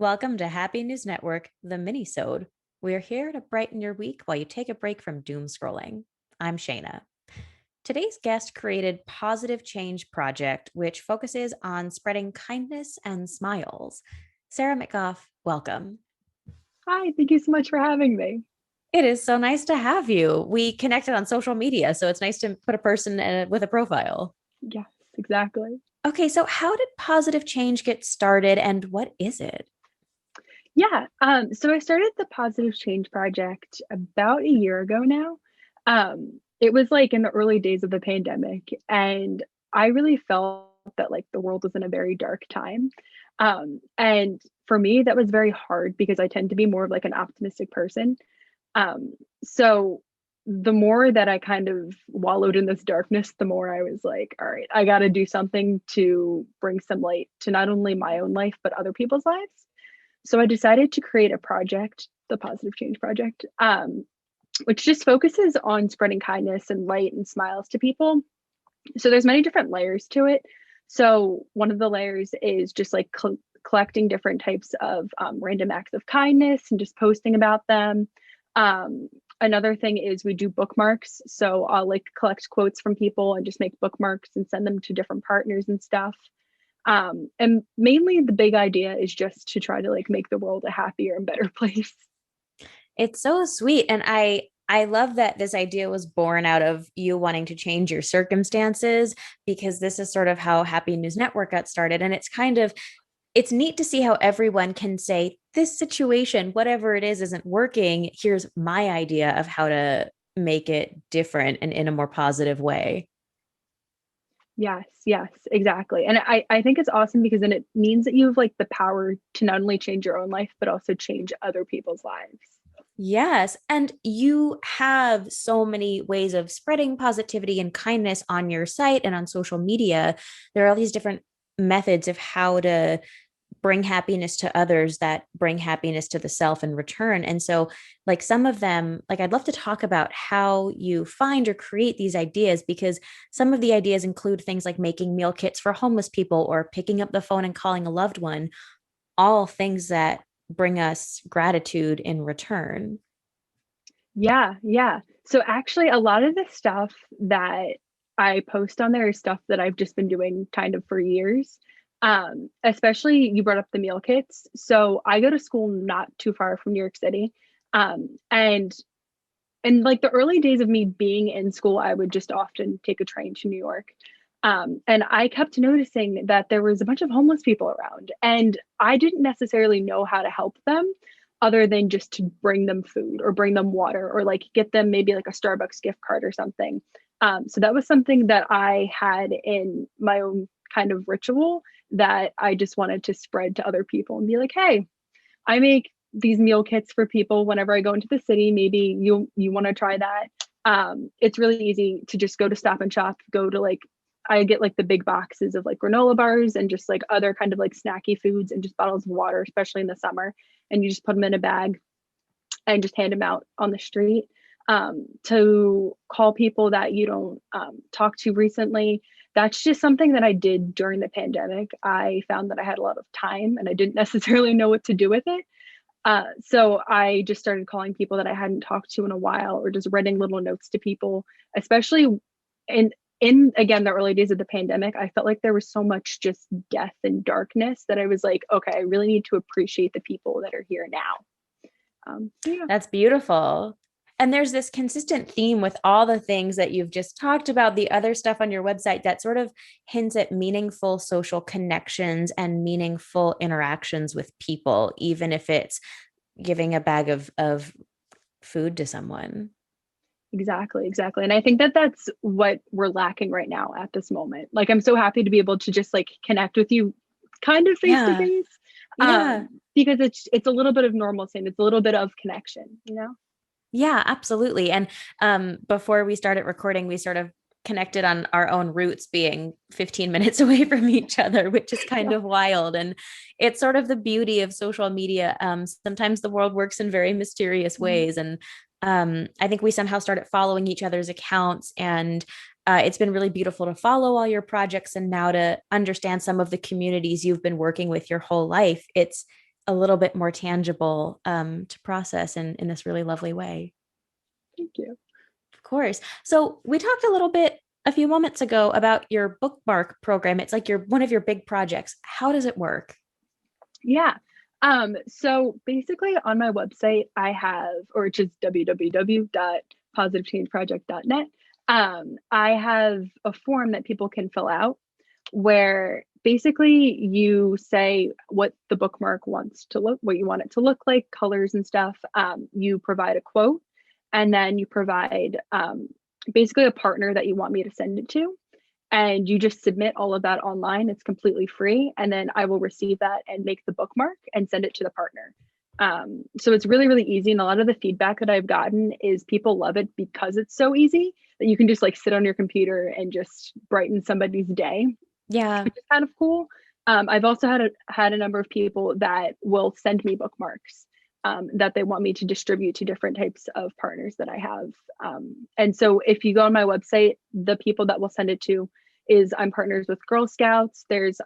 Welcome to Happy News Network, the Minisode. We're here to brighten your week while you take a break from doom scrolling. I'm Shayna. Today's guest created Positive Change Project, which focuses on spreading kindness and smiles. Sarah McGough, welcome. Hi, thank you so much for having me. It is so nice to have you. We connected on social media, so it's nice to put a person with a profile. Yes, exactly. Okay, so how did Positive Change get started and what is it? So I started the Positive Change Project about a year ago now. It was like in the early days of the pandemic, and I really felt that like the world was in a very dark time. And for me, that was very hard because I tend to be more of like an optimistic person. Um, so the more that I kind of wallowed in this darkness, the more I was like, all right, I got to do something to bring some light to not only my own life, but other people's lives. So I decided to create a project, the Positive Change Project, which just focuses on spreading kindness and light and smiles to people. So there's many different layers to it. So one of the layers is just like collecting different types of random acts of kindness and just posting about them. Another thing is we do bookmarks. So I'll like collect quotes from people and just make bookmarks and send them to different partners and stuff. And mainly the big idea is just to try to like make the world a happier and better place. It's so sweet. And I love that this idea was born out of you wanting to change your circumstances because this is sort of how Happy News Network got started. And it's neat to see how everyone can say, this situation, whatever it is, isn't working. Here's my idea of how to make it different and in a more positive way. Yes, exactly. And I think it's awesome because then it means that you have like the power to not only change your own life, but also change other people's lives. Yes. And you have so many ways of spreading positivity and kindness on your site and on social media. There are all these different methods of how to bring happiness to others that bring happiness to the self in return. And so, like some of them, like I'd love to talk about how you find or create these ideas because some of the ideas include things like making meal kits for homeless people or picking up the phone and calling a loved one, all things that bring us gratitude in return. Yeah. So actually a lot of the stuff that I post on there is stuff that I've just been doing kind of for years. Especially you brought up the meal kits. So I go to school not too far from New York City. And in like the early days of me being in school, I would just often take a train to New York. And I kept noticing that there was a bunch of homeless people around, and I didn't necessarily know how to help them other than just to bring them food or bring them water or like get them maybe like a Starbucks gift card or something. So that was something that I had in my own kind of ritual that I just wanted to spread to other people and be like, hey, I make these meal kits for people whenever I go into the city. Maybe you want to try that. It's really easy to just go to Stop and Shop, go to like I get like the big boxes of like granola bars and just like other kind of like snacky foods and just bottles of water, especially in the summer. And you just put them in a bag and just hand them out on the street. To call people that you don't talk to recently. That's just something that I did during the pandemic. I found that I had a lot of time and I didn't necessarily know what to do with it. So I just started calling people that I hadn't talked to in a while, or just writing little notes to people, especially in again the early days of the pandemic. I felt like there was so much just death and darkness that I was like, okay, I really need to appreciate the people that are here now. Yeah. That's beautiful. And there's this consistent theme with all the things that you've just talked about, the other stuff on your website that sort of hints at meaningful social connections and meaningful interactions with people, even if it's giving a bag of food to someone. Exactly. And I think that that's what we're lacking right now at this moment. Like, I'm so happy to be able to just like connect with you kind of face to Yeah. face. Yeah. Because it's a little bit of normalcy and it's a little bit of connection, you know? Yeah, absolutely. And before we started recording, we sort of connected on our own roots being 15 minutes away from each other, which is kind Yeah. of wild. And it's sort of the beauty of social media. Sometimes the world works in very mysterious Mhm. ways. And I think we somehow started following each other's accounts. And it's been really beautiful to follow all your projects and now to understand some of the communities you've been working with your whole life. a little bit more tangible to process in this really lovely way. Thank you. Of course. So we talked a little bit a few moments ago about your bookmark program. It's like your one of your big projects. How does it work? Yeah. So basically on my website, I have, or which is www.positivechangeproject.net. I have a form that people can fill out where basically you say what the bookmark wants to look, what you want it to look like, colors and stuff. You provide a quote, and then you provide basically a partner that you want me to send it to, and you just submit all of that online. It's completely free, and then I will receive that and make the bookmark and send it to the partner. So it's really, really easy, and a lot of the feedback that I've gotten is people love it because it's so easy that you can just like sit on your computer and just brighten somebody's day, Yeah. which is kind of cool. I've also had a number of people that will send me bookmarks that they want me to distribute to different types of partners that I have. And so if you go on my website, the people that will send it to is I'm partners with Girl Scouts. There's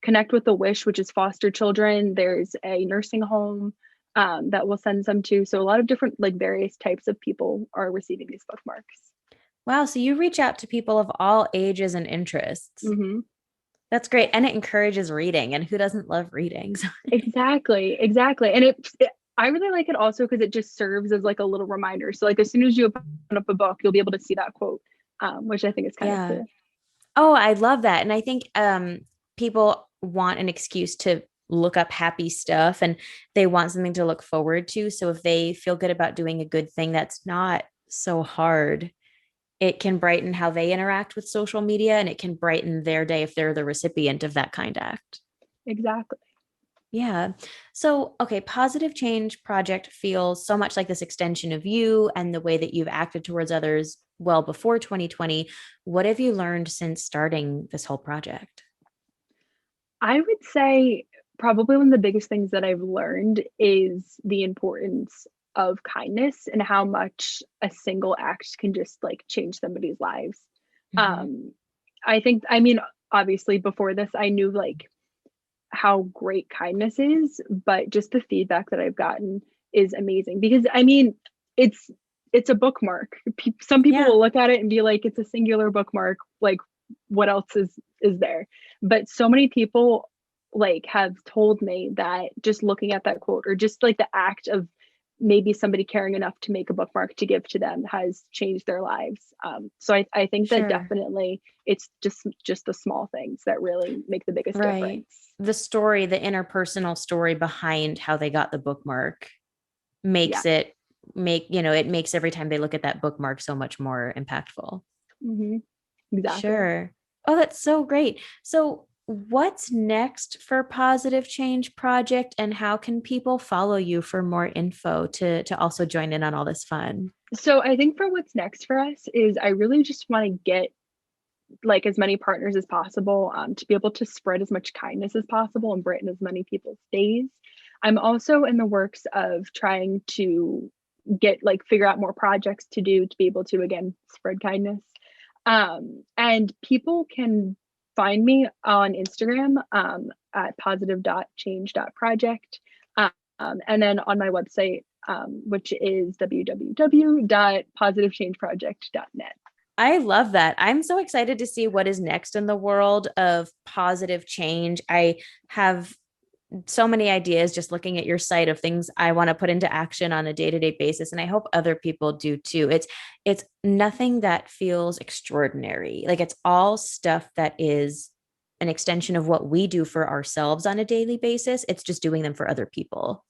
Connect with the Wish, which is foster children. There's a nursing home that will send some to. So a lot of different like various types of people are receiving these bookmarks. Wow. So you reach out to people of all ages and interests. Mm-hmm. That's great. And it encourages reading. And who doesn't love reading? Exactly, exactly. And I really like it also because it just serves as like a little reminder. So like as soon as you open up a book, you'll be able to see that quote, which I think is kind of Yeah. cool. Oh, I love that. And I think people want an excuse to look up happy stuff and they want something to look forward to. So if they feel good about doing a good thing that's not so hard, it can brighten how they interact with social media and it can brighten their day if they're the recipient of that kind act. Exactly. Yeah. So, okay, Positive Change Project feels so much like this extension of you and the way that you've acted towards others well before 2020. What have you learned since starting this whole project? I would say probably one of the biggest things that I've learned is the importance of kindness and how much a single act can just like change somebody's lives. Mhm. Um, I think, I mean, obviously before this, I knew like how great kindness is, but just the feedback that I've gotten is amazing because I mean, it's it's a bookmark. Some people Yeah, will look at it and be like, it's a singular bookmark. Like, what else is there? But so many people like have told me that just looking at that quote or just like the act of maybe somebody caring enough to make a bookmark to give to them has changed their lives. So I think that sure. definitely it's just the small things that really make the biggest Right. difference. The story, the interpersonal story behind how they got the bookmark Yeah. makes it it makes every time they look at that bookmark so much more impactful. Hmm. Exactly. Sure. Oh, that's so great. So, what's next for Positive Change Project, and how can people follow you for more info to also join in on all this fun? So I think for what's next for us is I really just want to get like as many partners as possible to be able to spread as much kindness as possible and brighten as many people's days. I'm also in the works of trying to get like figure out more projects to do to be able to again spread kindness. And people can find me on Instagram at positive.change.project. And then on my website, which is www.positivechangeproject.net. I love that. I'm so excited to see what is next in the world of positive change. I have so many ideas just looking at your site of things I want to put into action on a day-to-day basis, and I hope other people do too. It's nothing that feels extraordinary. Like it's all stuff that is an extension of what we do for ourselves on a daily basis. It's just doing them for other people.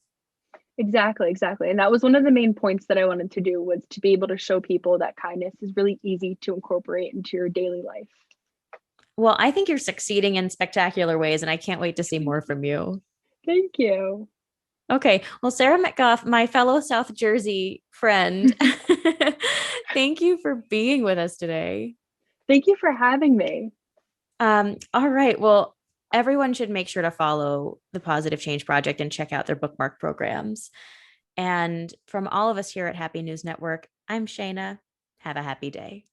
Exactly, exactly. And that was one of the main points that I wanted to do was to be able to show people that kindness is really easy to incorporate into your daily life. Well, I think you're succeeding in spectacular ways, and I can't wait to see more from you. Thank you. Okay. Well, Sarah McGough, my fellow South Jersey friend, thank you for being with us today. Thank you for having me. All right. Well, everyone should make sure to follow the Positive Change Project and check out their bookmark programs. And from all of us here at Happy News Network, I'm Shayna. Have a happy day.